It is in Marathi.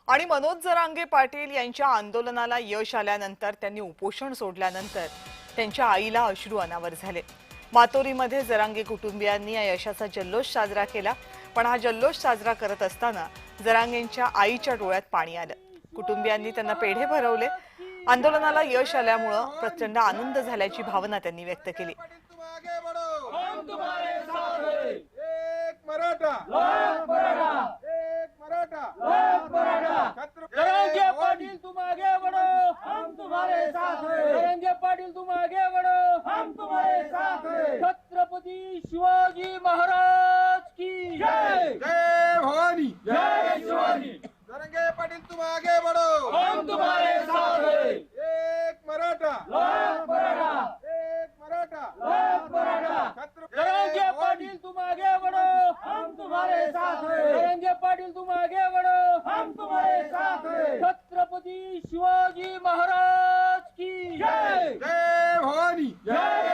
आणि मनोज जरांगे पाटील यांच्या आंदोलनाला यश आल्यानंतर त्यांनी उपोषण सोडल्यानंतर त्यांच्या आईला अश्रू अनावर झाले। मातोरीमध्ये जरांगे कुटुंबियांनी या यशाचा जल्लोष साजरा केला, पण हा जल्लोष साजरा करत असताना जरांगेंच्या आईच्या डोळ्यात पाणी आलं। कुटुंबियांनी त्यांना पेढे भरवले। आंदोलनाला यश आल्यामुळे प्रचंड आनंद झाल्याची भावना त्यांनी व्यक्त केली। जरांगे पाटिल तुम आगे बढ़ो, हम तुम्हारे साथ हैं। जरांगे पाटिल तुम आगे बढ़ो, हम तुम्हारे साथ हैं। छत्रपति शिवाजी महाराज की जय। जय भवानी, जय शिवाजी। जरांगे पाटिल तुम आगे बढ़ो, हम तुम्हारे साथ हैं। एक मराठा, लाख मराठा, एक मराठा, लाख मराठा। जरांगे पाटिल तुम आगे बढ़ो, हम तुम्हारे साथ हैं। जरांगे पाटिल तुम आगे बढ़ो, हम तुम्हारे साथ हैं। छत्रपति शिवाजी महाराज की जय। जय भवानी, जय